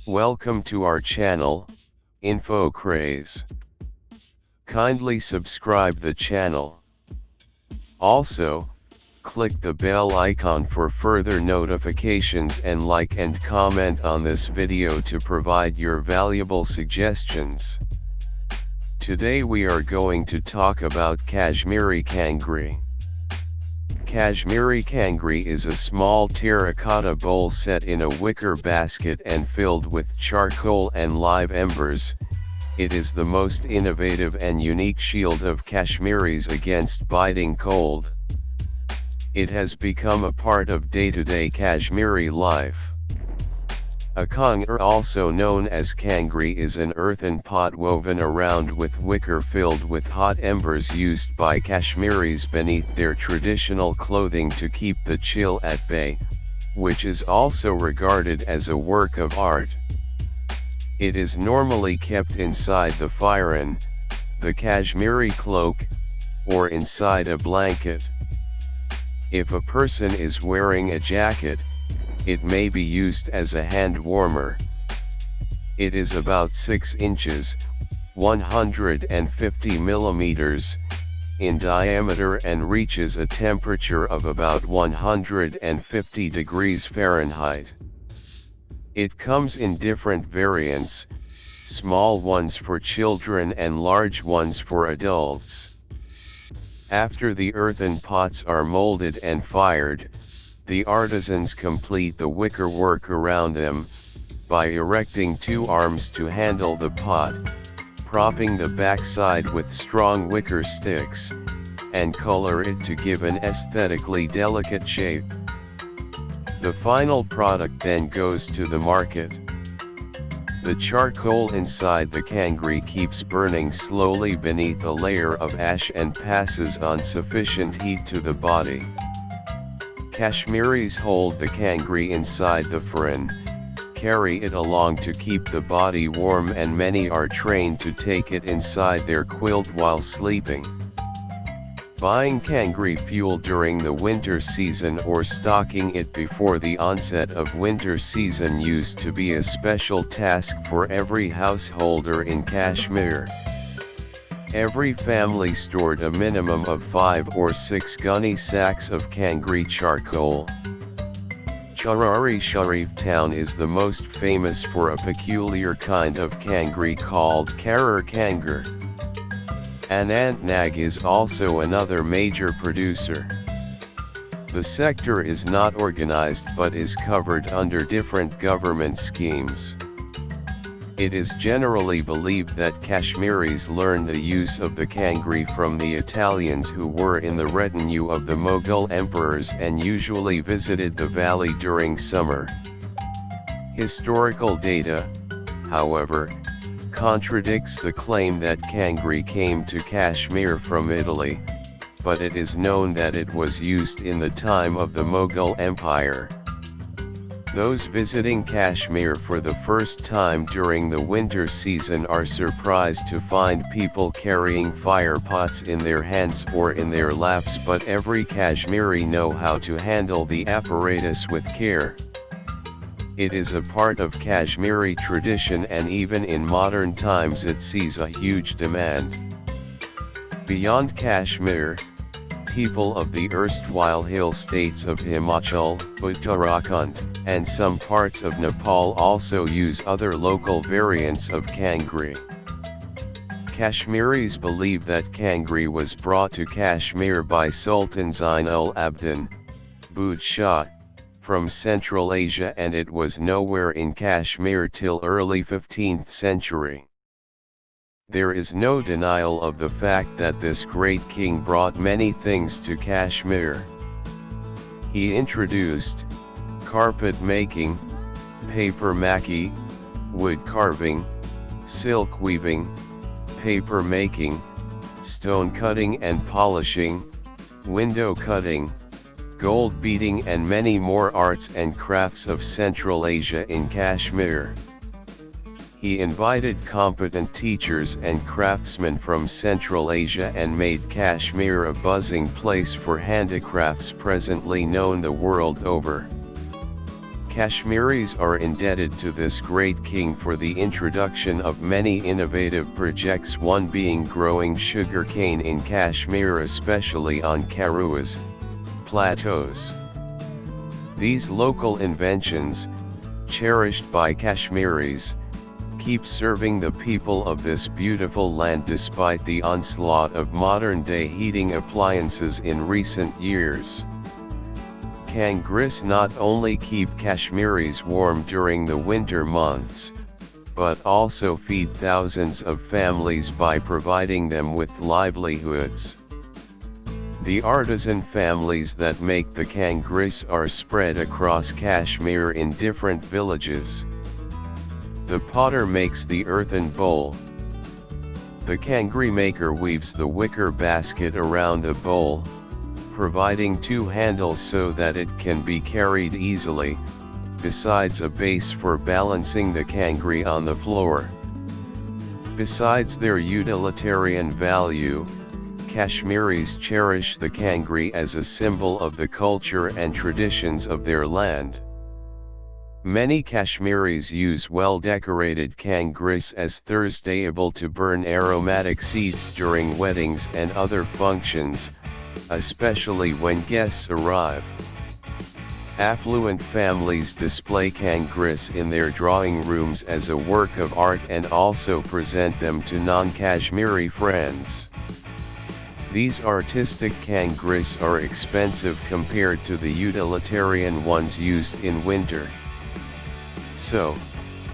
Welcome to our channel, Info Craze. Kindly subscribe the channel. Also, click the bell icon for further notifications and like and comment on this video to provide your valuable suggestions. Today we are going to talk about Kashmiri Kangri. Kashmiri Kangri is a small terracotta bowl set in a wicker basket and filled with charcoal and live embers. It is the most innovative and unique shield of Kashmiris against biting cold. It has become a part of day-to-day Kashmiri life. A kanger, also known as kangri, is an earthen pot woven around with wicker filled with hot embers used by Kashmiris beneath their traditional clothing to keep the chill at bay, which is also regarded as a work of art. It is normally kept inside the firan, the Kashmiri cloak, or inside a blanket. If a person is wearing a jacket, it may be used as a hand warmer. It is about 6 inches, 150 millimeters, in diameter and reaches a temperature of about 150 degrees Fahrenheit. It comes in different variants, small ones for children and large ones for adults. After the earthen pots are molded and fired, the artisans complete the wicker work around them, by erecting 2 arms to handle the pot, propping the backside with strong wicker sticks, and color it to give an aesthetically delicate shape. The final product then goes to the market. The charcoal inside the kangri keeps burning slowly beneath a layer of ash and passes on sufficient heat to the body. Kashmiris hold the kangri inside the firan, carry it along to keep the body warm, and many are trained to take it inside their quilt while sleeping. Buying kangri fuel during the winter season or stocking it before the onset of winter season used to be a special task for every householder in Kashmir. Every family stored a minimum of 5 or 6 gunny sacks of kangri charcoal. Charari Sharif town is the most famous for a peculiar kind of kangri called kanger. Anantnag is also another major producer. The sector is not organized but is covered under different government schemes. It is generally believed that Kashmiris learned the use of the kangri from the Italians who were in the retinue of the Mughal emperors and usually visited the valley during summer. Historical data, however, contradicts the claim that kangri came to Kashmir from Italy, but it is known that it was used in the time of the Mughal Empire. Those visiting Kashmir for the first time during the winter season are surprised to find people carrying fire pots in their hands or in their laps, but every Kashmiri know how to handle the apparatus with care. It is a part of Kashmiri tradition, and even in modern times it sees a huge demand. Beyond Kashmir, people of the erstwhile hill states of Himachal, Uttarakhand, and some parts of Nepal also use other local variants of kangri. Kashmiris believe that kangri was brought to Kashmir by Sultan Zain-ul-Abidin, Budh Shah, from Central Asia, and it was nowhere in Kashmir till early 15th century. There is no denial of the fact that this great king brought many things to Kashmir. He introduced carpet making, paper maki, wood carving, silk weaving, paper making, stone cutting and polishing, window cutting, gold beading, and many more arts and crafts of Central Asia in Kashmir. He invited competent teachers and craftsmen from Central Asia and made Kashmir a buzzing place for handicrafts presently known the world over. Kashmiris are indebted to this great king for the introduction of many innovative projects, one being growing sugarcane in Kashmir, especially on Karuas plateaus. These local inventions, cherished by Kashmiris, keep serving the people of this beautiful land despite the onslaught of modern-day heating appliances in recent years. Kangris not only keep Kashmiris warm during the winter months, but also feed thousands of families by providing them with livelihoods. The artisan families that make the Kangris are spread across Kashmir in different villages. The potter makes the earthen bowl. The Kangri maker weaves the wicker basket around the bowl, providing two handles so that it can be carried easily, besides a base for balancing the Kangri on the floor. Besides their utilitarian value, Kashmiris cherish the Kangri as a symbol of the culture and traditions of their land. Many Kashmiris use well-decorated Kangris as able to burn aromatic seeds during weddings and other functions, especially when guests arrive. Affluent families display Kangris in their drawing rooms as a work of art and also present them to non-Kashmiri friends. These artistic Kangris are expensive compared to the utilitarian ones used in winter. So,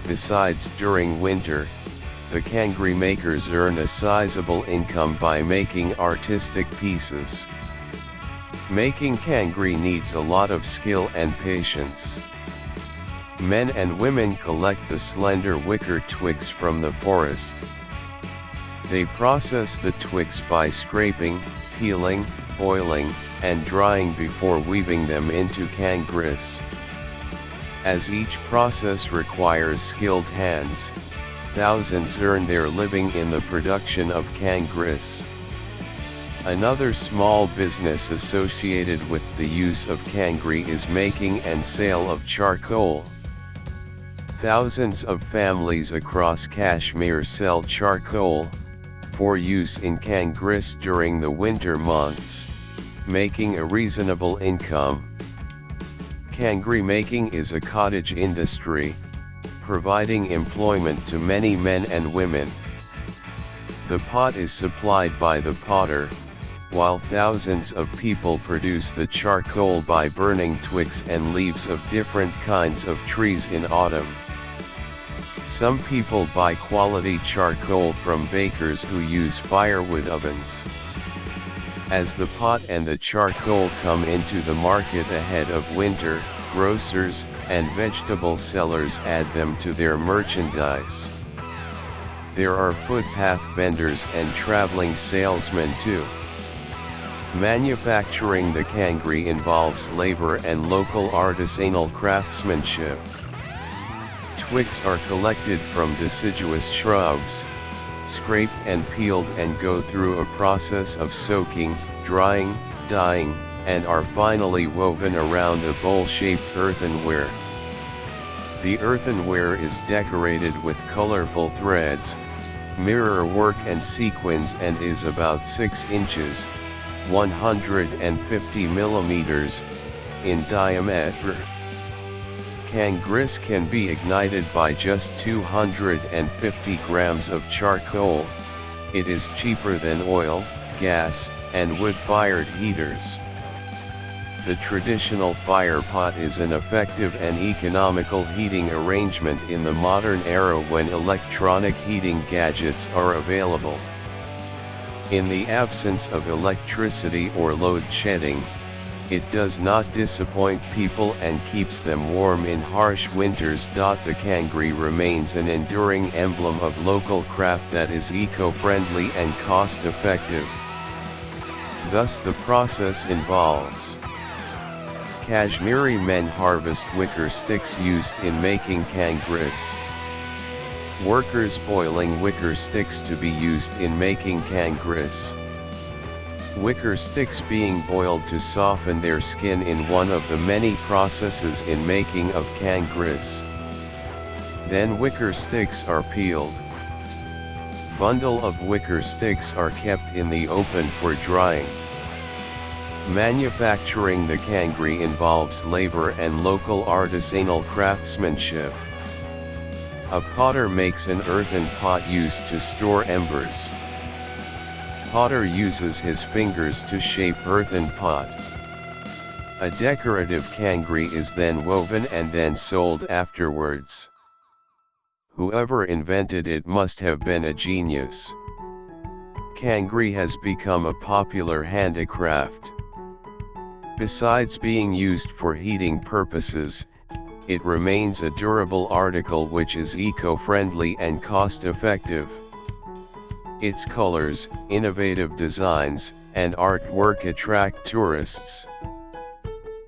besides during winter, the Kangri makers earn a sizable income by making artistic pieces. Making Kangri needs a lot of skill and patience. Men and women collect the slender wicker twigs from the forest. They process the twigs by scraping, peeling, oiling, and drying before weaving them into Kangris. As each process requires skilled hands, thousands earn their living in the production of Kangris. Another small business associated with the use of Kangri is making and sale of charcoal. Thousands of families across Kashmir sell charcoal for use in Kangris during the winter months, making a reasonable income. Kangri making is a cottage industry, providing employment to many men and women. The pot is supplied by the potter, while thousands of people produce the charcoal by burning twigs and leaves of different kinds of trees in autumn. Some people buy quality charcoal from bakers who use firewood ovens. As the pot and the charcoal come into the market ahead of winter, grocers and vegetable sellers add them to their merchandise. There are footpath vendors and traveling salesmen too. Manufacturing the Kangri involves labor and local artisanal craftsmanship. Twigs are collected from deciduous shrubs, scraped and peeled and go through a process of soaking, drying, dyeing, and are finally woven around a bowl-shaped earthenware. The earthenware is decorated with colorful threads, mirror work and sequins and is about 6 inches, 150 millimeters, in diameter. Kangris can be ignited by just 250 grams of charcoal. It is cheaper than oil, gas, and wood-fired heaters. The traditional fire pot is an effective and economical heating arrangement in the modern era when electronic heating gadgets are available. In the absence of electricity or load shedding, it does not disappoint people and keeps them warm in harsh winters. The Kangri remains an enduring emblem of local craft that is eco-friendly and cost-effective. Thus the process involves: Kashmiri men harvest wicker sticks used in making Kangris. Workers boiling wicker sticks to be used in making Kangris. wicker sticks being boiled to soften their skin in one of the many processes in making of kangris. Then wicker sticks are peeled. Bundle of wicker sticks are kept in the open for drying. Manufacturing the kangri involves labor and local artisanal craftsmanship. A potter makes an earthen pot used to store embers. Potter uses his fingers to shape earthen pot. A decorative kangri is then woven and then sold afterwards. Whoever invented it must have been a genius. Kangri has become a popular handicraft. Besides being used for heating purposes, it remains a durable article which is eco-friendly and cost-effective. Its colors, innovative designs, and artwork attract tourists.